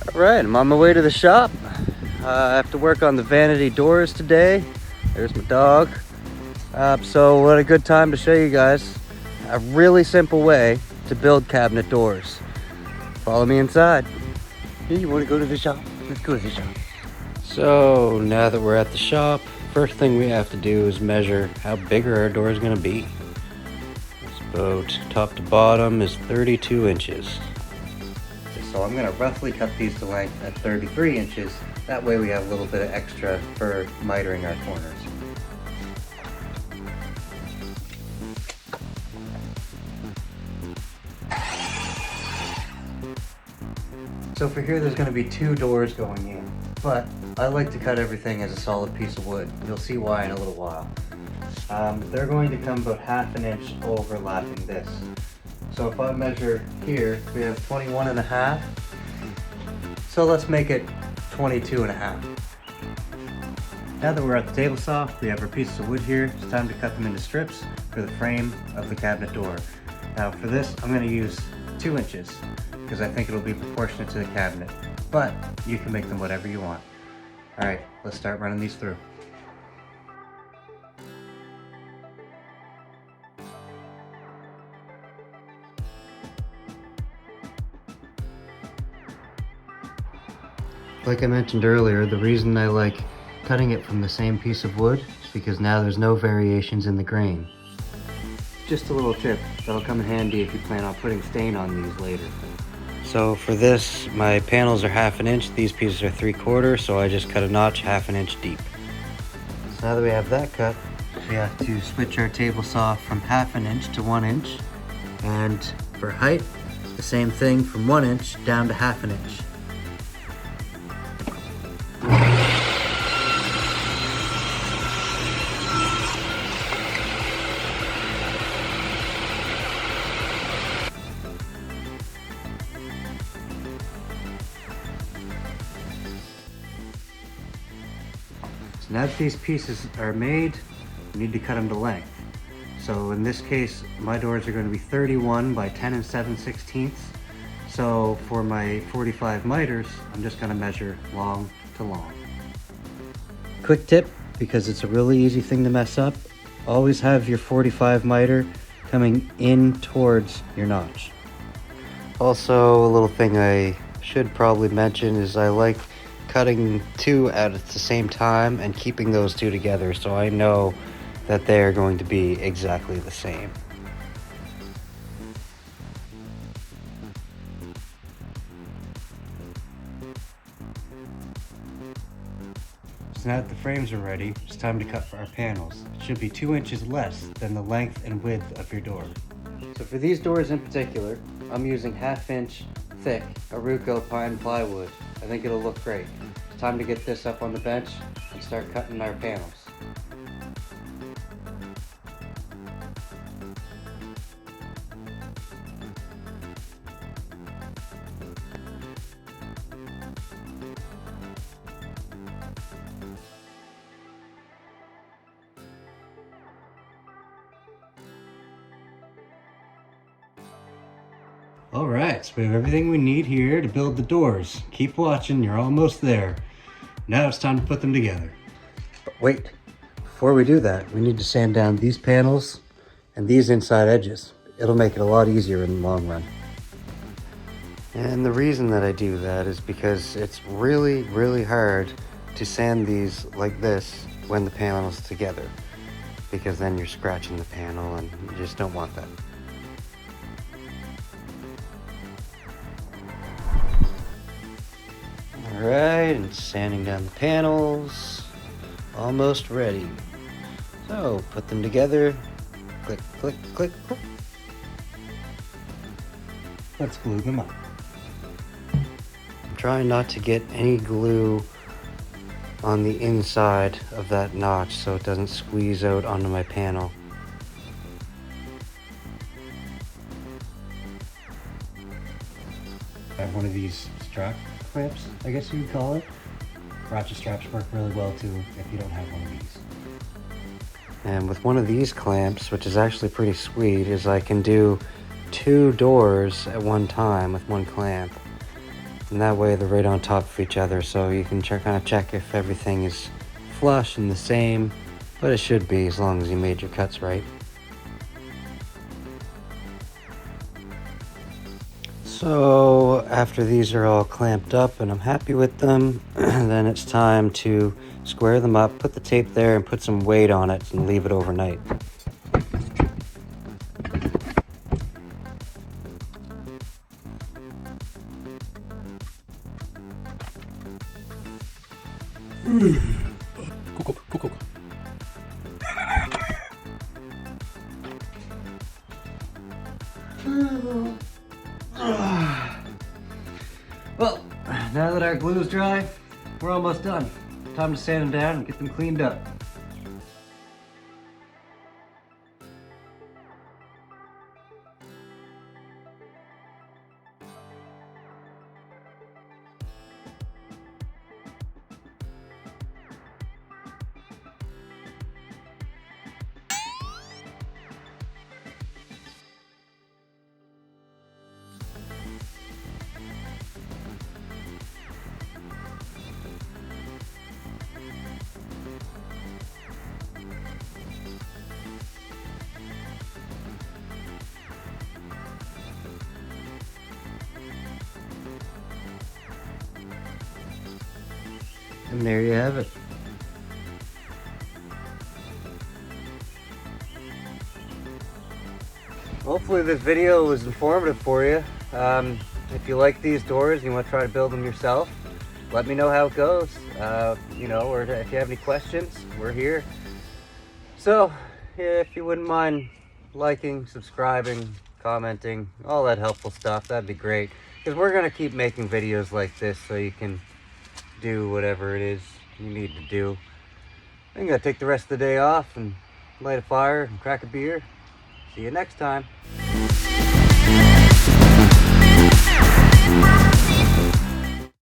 All right, I'm on my way to the shop. I have to work on the vanity doors today. There's my dog. So what a good time to show you guys a really simple way to build cabinet doors. Follow me inside. Hey, you want to go to the shop? Let's go to the shop. So now that we're at the shop, first thing we have to do is measure how big our door is going to be. This boat, top to bottom, is 32 inches. So I'm going to roughly cut these to length at 33 inches. That way we have a little bit of extra for mitering our corners. So for here there's going to be 2 doors going in, but I like to cut everything as a solid piece of wood. You'll see why in a little while. They're going to come about ½ an inch overlapping this. So if I measure here, we have 21.5. So let's make it 22.5. Now that we're at the table saw, we have our pieces of wood here. It's time to cut them into strips for the frame of the cabinet door. Now for this, I'm going to use 2 inches because I think it'll be proportionate to the cabinet, but you can make them whatever you want. All right, let's start running these through. Like I mentioned earlier, the reason I like cutting it from the same piece of wood is because now there's no variations in the grain. Just a little tip that'll come in handy if you plan on putting stain on these later. So for this, my panels are ½ an inch, these pieces are 3/4, so I just cut a notch ½ an inch deep. So now that we have that cut, we have to switch our table saw from ½ an inch to 1 inch. And for height, the same thing from 1 inch down to ½ an inch. So now that these pieces are made, we need to cut them to length. So in this case, my doors are going to be 31 by 10 7/16. So for my 45 miters, I'm just going to measure long to long. Quick tip, because it's a really easy thing to mess up, always have your 45 miter coming in towards your notch. Also, a little thing I should probably mention is I like cutting 2 at the same time and keeping those 2 together so I know that they are going to be exactly the same. So now that the frames are ready, it's time to cut for our panels. It should be 2 inches less than the length and width of your door. So for these doors in particular, I'm using ½ inch thick Aruco pine plywood. I think it'll look great. It's time to get this up on the bench and start cutting our panels. All right, so we have everything we need here to build the doors. Keep watching, you're almost there. Now it's time to put them together. But wait, before we do that, we need to sand down these panels and these inside edges. It'll make it a lot easier in the long run. And the reason that I do that is because it's really, really hard to sand these like this when the panel's together, because then you're scratching the panel and you just don't want that. Alright, and sanding down the panels, almost ready. So, put them together, click, click, click, click. Let's glue them up. I'm trying not to get any glue on the inside of that notch so it doesn't squeeze out onto my panel. I have one of these strap clamps, I guess you would call it. Ratchet straps work really well too if you don't have one of these. And with one of these clamps, which is actually pretty sweet, is I can do 2 doors at one time with one clamp. And that way they're right on top of each other, so you can kind of check if everything is flush and the same, but it should be as long as you made your cuts right. So after these are all clamped up and I'm happy with them, then it's time to square them up, put the tape there and put some weight on it and leave it overnight. Cool. Well, now that our glue's dry, we're almost done. Time to sand them down and get them cleaned up. And there you have it. Hopefully this video was informative for you. If you like these doors and you want to try to build them yourself, let me know how it goes. Or if you have any questions, we're here. So, if you wouldn't mind liking, subscribing, commenting, all that helpful stuff, that'd be great. Because we're going to keep making videos like this so you can do whatever it is you need to do. I'm going to take the rest of the day off and light a fire and crack a beer. See you next time.